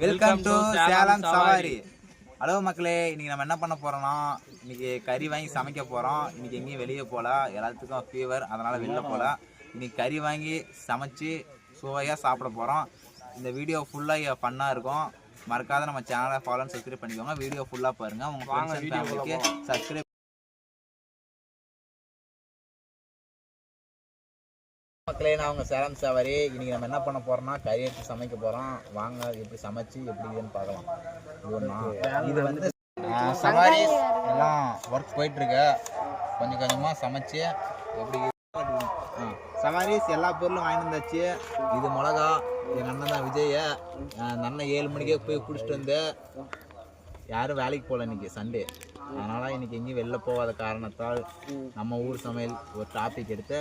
Welcome to Salem சவாரி. Hello மக்களே, இன்னைக்கு நம்ம என்ன பண்ண போறோம்னா, இன்னைக்கு கறி வாங்கி சமைக்க போறோம். இன்னைக்கு எங்கேயும் வெளியே போல, எல்லாத்துக்கும் ஃபீவர், அதனால வெளில போல. இன்னைக்கு கறி வாங்கி சமைச்சு சுவையாக சாப்பிட போறோம். இந்த வீடியோ ஃபுல்லாக ஃபன்னாக இருக்கும். மறக்காத நம்ம சேனலை ஃபாலோ அண்ட் சப்ஸ்கிரைப் பண்ணிக்கோங்க. வீடியோ ஃபுல்லாக பாருங்க. உங்க ஃப்ரெண்ட்ஸ் அண்ட் ஃபேமிலிக்கு சப்ஸ்கிரைப். மக்களே, நான் உங்கள் சேலம் சவாரி. இன்றைக்கி நம்ம என்ன பண்ண போகிறோம்னா, கறி எடுத்து சமைக்க போகிறோம். வாங்க, எப்படி சமைச்சு எப்படி இதுன்னு பார்க்கலாம். இது வந்து சவாரி எல்லாம் ஒர்க் போயிட்டுருக்கு. கொஞ்சம் கொஞ்சமாக சமைச்சு எப்படி சவாரிஸ் எல்லா பொருளும் வாங்கிட்டு வந்தாச்சு. இது மிளகா, எங்கள் அண்ணன் தான் விஜய. அந்த அண்ணன் 7 மணிக்கே போய் குடிச்சிட்டு வந்து, யாரும் வேலைக்கு போகல இன்னைக்கு சண்டே. அதனால் இன்றைக்கி எங்கேயும் வெளில போகாத காரணத்தால் நம்ம ஊர் சமையல் ஒரு டாபிக் எடுத்து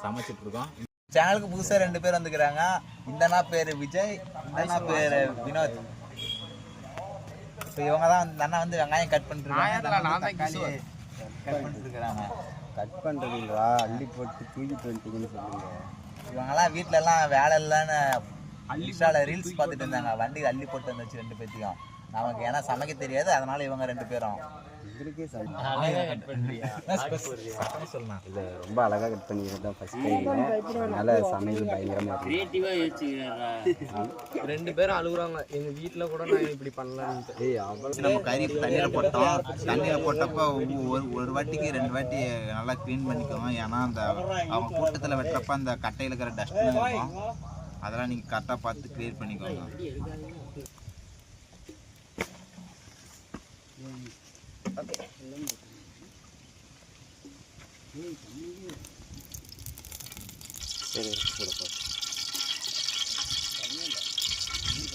சமைச்சிட்டு இருக்கோம். சேனலுக்கு புதுசாக 2 பேர் வந்துக்கிறாங்க. இந்தனா பேர் விஜய், இந்தனா பேர் வினோத். இப்போ இவங்க தான் இந்த அண்ணா வந்து வெங்காயம் கட் பண்ணிருக்காங்க, தக்காளி கட் பண்ணிட்டு இருக்கிறாங்க. கட் பண்ணுறீங்களா? அள்ளி போட்டு தூக்கிட்டு வந்துட்டீங்கன்னு சொல்லுங்க. இவங்கெல்லாம் வீட்டிலலாம் வேலை இல்லைன்னு இன்ஸ்டாவில் ரீல்ஸ் பார்த்துட்டு இருந்தாங்க. வண்டி அள்ளி போட்டு வந்துச்சு 2 பேர்த்தையும். நமக்கு ஏன்னா சமைக்க தெரியாது, அதனால இவங்க 2 பேரும் சொல்லலாம். இது ரொம்ப அழகாக கட் பண்ணிக்கிறது தான் ஃபர்ஸ்ட் டைம். அதனால சமையல் பயங்கரமாக இருக்கு. 2 பேரும் அழுகுறாங்க. எங்கள் வீட்டில் கூட நான் இப்படி பண்ணலான்ட்டு. நம்ம கறி தண்ணியில் போட்டோம். தண்ணியில் போட்டப்போ ஒரு வாட்டிக்கு 2 வாட்டி நல்லா க்ளீன் பண்ணிக்கோங்க. ஏன்னா அந்த அவங்க கூட்டத்தில் வெட்டுறப்ப அந்த கட்டையில் இருக்கிற டஸ்ட்லாம் இருக்கும். அதெல்லாம் நீங்கள் கரெக்டாக பார்த்து க்ளியர் பண்ணிக்கோங்க.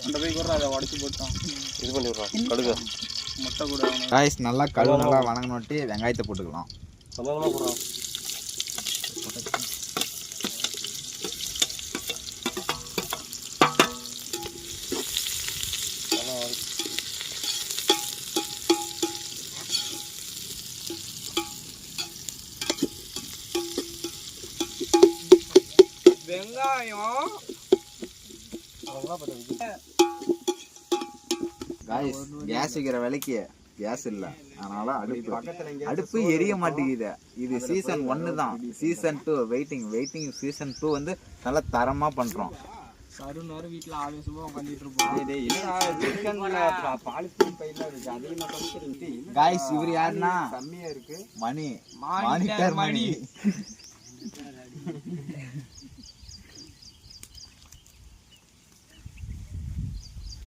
அந்த போய் கூட அதை உடச்சி போட்டோம். இது பண்ணி விட்றோம். கடுகு முட்டை கூட காய்ஸ் நல்லா கழுவு நல்லா வணங்கினோட்டி வெங்காயத்தை போட்டுக்கலாம். சம்பளமாக போடுறோம். வெங்காயம் காய்ஸ், கேஸ் வைக்கிற விலைக்கு கேஸ் இல்லை, அதனால அடுப்பு எரிய மாட்டேங்குது. இது சீசன் 1 தான். Season 2 waiting. சீசன் 2 வந்து நல்லா தரமா பண்றோம். சருநாறு வீட்டில் ஆவேசமா உட்காந்துட்டு இருப்போம். காய்ஸ், இவர் யாருன்னா கம்மியா இருக்கு. மணி மானிட்டர் மணி.